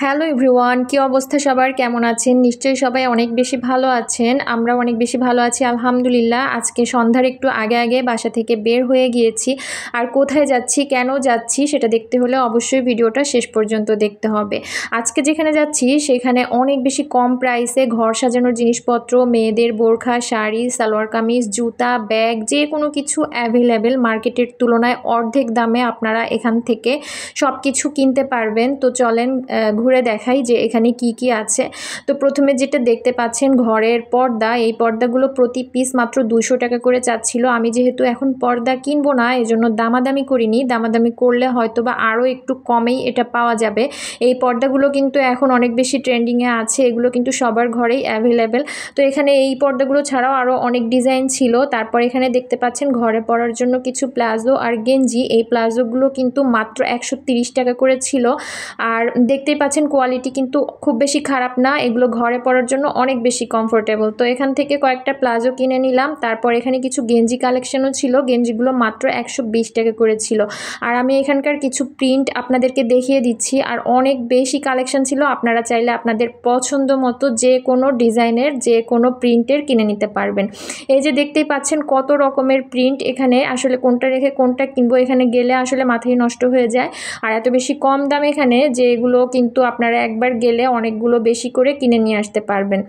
Hello everyone, কি অবস্থা সবার? কেমন আছেন? নিশ্চয়ই সবাই অনেক বেশি ভালো আছেন। আমরাও অনেক বেশি ভালো আছি আলহামদুলিল্লাহ। আজকে সন্ধ্যার একটু আগে আগে বাসা থেকে বের হয়ে গিয়েছি। আর কোথায় যাচ্ছি, কেন যাচ্ছি সেটা দেখতে হলে অবশ্যই ভিডিওটা শেষ পর্যন্ত দেখতে হবে। আজকে যেখানে যাচ্ছি সেখানে অনেক বেশি কম প্রাইসে ঘর সাজানোর জিনিসপত্র, মেয়েদের বোরখা, শাড়ি, সালোয়ার কামিজ, জুতা, ব্যাগ, যে কোনো কিছু অ্যাভেলেবেল। মার্কেটের তুলনায় অর্ধেক দামে আপনারা এখান থেকে সব কিছু কিনতে পারবেন। তো চলেন ঘুরে দেখাই যে এখানে কি কি আছে। তো প্রথমে যেটা দেখতে পাচ্ছেন ঘরের পর্দা, এই পর্দাগুলো প্রতি পিস মাত্র 200 টাকা করে চাচ্ছিল। আমি যেহেতু এখন পর্দা কিনবো না, এজন্য দামাদামি করিনি। দামাদামি করলে হয়তো বা আরও একটু কমেই এটা পাওয়া যাবে। এই পর্দাগুলো কিন্তু এখন অনেক বেশি ট্রেন্ডিংয়ে আছে, এগুলো কিন্তু সবার ঘরেই অ্যাভেলেবেল। তো এখানে এই পর্দাগুলো ছাড়াও আরও অনেক ডিজাইন ছিল। তারপর এখানে দেখতে পাচ্ছেন ঘরে পরার জন্য কিছু প্লাজো আর গেঞ্জি। এই প্লাজোগুলো কিন্তু মাত্র 130 টাকা করে ছিল। আর দেখতেই পাচ্ছেন কোয়ালিটি কিন্তু খুব বেশি খারাপ না, এগুলো ঘরে পরার জন্য অনেক বেশি কমফোর্টেবল। তো এখান থেকে কয়েকটা প্লাজো কিনে নিলাম। তারপর এখানে কিছু গেঞ্জি কালেকশনও ছিল, গেঞ্জিগুলো মাত্র 120 টাকা করে ছিল। আর আমি এখানকার কিছু প্রিন্ট আপনাদেরকে দেখিয়ে দিচ্ছি। আর অনেক বেশি কালেকশন ছিল, আপনারা চাইলে আপনাদের পছন্দ মতো যে কোনো ডিজাইনের, যে কোনো প্রিন্টের কিনে নিতে পারবেন। এই যে দেখতেই পাচ্ছেন কত রকমের প্রিন্ট, এখানে আসলে কোনটা রেখে কোনটা কিনবো, এখানে গেলে আসলে মাথায় নষ্ট হয়ে যায়। আর এত বেশি কম দাম এখানে, যে এগুলো কিন্তু আপনারা একবার গেলে অনেকগুলো বেশি করে কিনে নিয়ে আসতে পারবেন।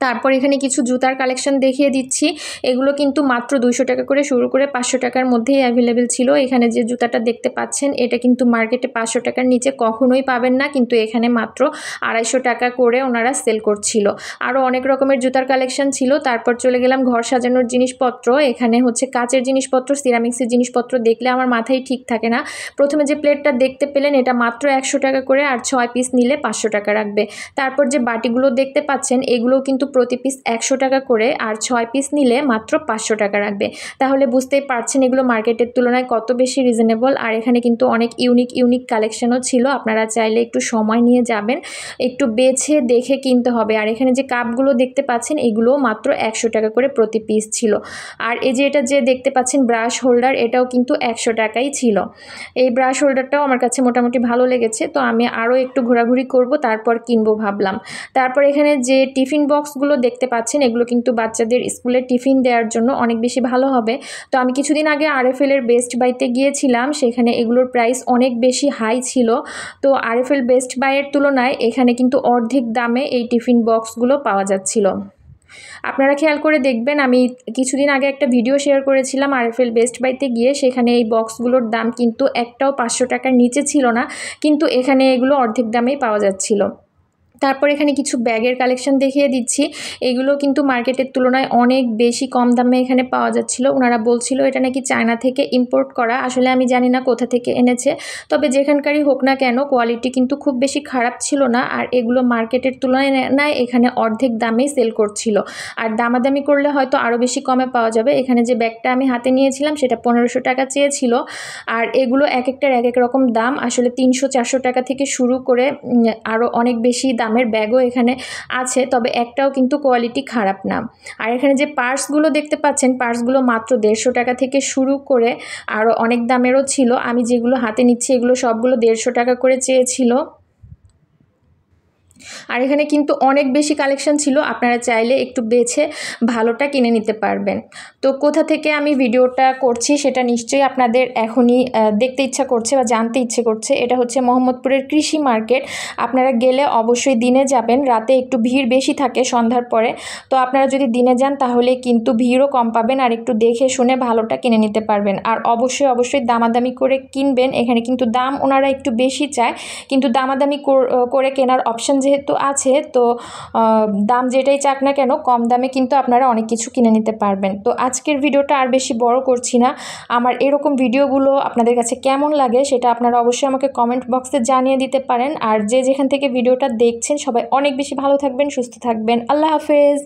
তারপর এখানে কিছু জুতার কালেকশন দেখিয়ে দিচ্ছি। এগুলো কিন্তু মাত্র 200 টাকা করে শুরু করে 500 টাকার মধ্যেই অ্যাভেলেবেল ছিল। এখানে যে জুতাটা দেখতে পাচ্ছেন এটা কিন্তু মার্কেটে 500 টাকার নিচে কখনোই পাবেন না, কিন্তু এখানে মাত্র 250 টাকা করে ওনারা সেল করছিল। আরও অনেক রকমের জুতার কালেকশন ছিল। তারপর চলে গেলাম ঘর সাজানোর জিনিসপত্র। এখানে হচ্ছে কাচের জিনিসপত্র, সিরামিক্সের জিনিসপত্র দেখলে আমার মাথায় ঠিক থাকে না। প্রথমে যে প্লেটটা দেখতে পেলেন এটা মাত্র 100 টাকা করে, আর 6 পিস নিলে 500 টাকা রাখবে। তারপর যে বাটিগুলো দেখতে পাচ্ছেন এগুলোও কিন্তু প্রতি পিস 100 টাকা করে, আর 6 পিস নিলে মাত্র 500 টাকা রাখবে। তাহলে বুঝতেই পারছেন এগুলো মার্কেটের তুলনায় কত বেশি রিজনেবল। আর এখানে কিন্তু অনেক ইউনিক কালেকশনও ছিল, আপনারা চাইলে একটু সময় নিয়ে যাবেন, একটু বেছে দেখে কিনতে হবে। আর এখানে যে কাপগুলো দেখতে পাচ্ছেন এগুলোও মাত্র 100 টাকা করে প্রতি পিস ছিল। আর এই যে এটা যে দেখতে পাচ্ছেন ব্রাশ হোল্ডার, এটাও কিন্তু 100 টাকাই ছিল। এই ব্রাশ হোল্ডারটাও আমার কাছে মোটামুটি ভালো লেগেছে, তো আমি আরও একটু ঘোরাঘুরি করব তারপর কিনবো ভাবলাম। তারপর এখানে যে টিফিন বক্সগুলো দেখতে পাচ্ছেন এগুলো কিন্তু বাচ্চাদের স্কুলে টিফিন দেওয়ার জন্য অনেক বেশি ভালো হবে। তো আমি কিছুদিন আগে RFL এর বেস্ট বাইতে গিয়েছিলাম, সেখানে এগুলোর প্রাইস অনেক বেশি হাই ছিল। তো RFL বেস্ট বাইয়ের তুলনায় এখানে কিন্তু অর্ধেক দামে এই টিফিন বক্সগুলো পাওয়া যাচ্ছিল। আপনারা খেয়াল করে দেখবেন, আমি কিছুদিন আগে একটা ভিডিও শেয়ার করেছিলাম RFL বেস্ট বাইতে গিয়ে, সেখানে এই বক্সগুলোর দাম কিন্তু একটাও 500 টাকার নিচে ছিল না, কিন্তু এখানে এগুলো অর্ধেক দামেই পাওয়া যাচ্ছিল। তারপর এখানে কিছু ব্যাগের কালেকশন দেখিয়ে দিচ্ছি। এগুলো কিন্তু মার্কেটের তুলনায় অনেক বেশি কম দামে এখানে পাওয়া যাচ্ছিল। ওনারা বলছিল এটা নাকি চায়না থেকে ইম্পোর্ট করা, আসলে আমি জানি না কোথা থেকে এনেছে, তবে যেখানকারই হোক না কেন কোয়ালিটি কিন্তু খুব বেশি খারাপ ছিল না। আর এগুলো মার্কেটের তুলনায় এখানে অর্ধেক দামেই সেল করছিল। আর দামাদামি করলে হয়তো আরও বেশি কমে পাওয়া যাবে। এখানে যে ব্যাগটা আমি হাতে নিয়েছিলাম সেটা 1500 টাকা চেয়েছিল। আর এগুলো এক একটার এক এক রকম দাম, আসলে 300-400 টাকা থেকে শুরু করে আরও অনেক বেশি দামের ব্যাগও এখানে আছে, তবে একটাও কিন্তু কোয়ালিটি খারাপ না। আর এখানে যে পার্সগুলো দেখতে পাচ্ছেন পার্সগুলো মাত্র 150 টাকা থেকে শুরু করে আরও অনেক দামেরও ছিল। আমি যেগুলো হাতে নিচ্ছি এগুলো সবগুলো 150 টাকা করে চেয়েছিল। আর এখানে কিন্তু অনেক বেশি কালেকশন ছিল, আপনারা চাইলে একটু বেছে ভালোটা কিনে নিতে পারবেন। তো কোথা থেকে আমি ভিডিওটা করছি সেটা নিশ্চয়ই আপনাদের এখনই দেখতে ইচ্ছা করছে বা জানতে ইচ্ছে করছে। এটা হচ্ছে মোহাম্মদপুরের কৃষি মার্কেট। আপনারা গেলে অবশ্যই দিনে যাবেন, রাতে একটু ভিড় বেশি থাকে সন্ধ্যার পরে। তো আপনারা যদি দিনে যান তাহলে কিন্তু ভিড়ও কম পাবেন, আর একটু দেখে শুনে ভালোটা কিনে নিতে পারবেন। আর অবশ্যই দামাদামি করে কিনবেন। এখানে কিন্তু দাম ওনারা একটু বেশি চায়, কিন্তু দামাদামি করে কেনার অপশান যেহেতু আছে, তো দাম যেটাই চাক না কেন কম দামে কিন্তু আপনারা অনেক কিছু কিনে নিতে পারবেন। তো আজকের ভিডিওটা আর বেশি বড় করছি না। আমার এরকম ভিডিওগুলো আপনাদের কাছে কেমন লাগে সেটা আপনারা অবশ্যই আমাকে কমেন্ট বক্সে জানিয়ে দিতে পারেন। আর যে যেখান থেকে ভিডিওটা দেখছেন সবাই অনেক বেশি ভালো থাকবেন, সুস্থ থাকবেন। আল্লাহ হাফেজ।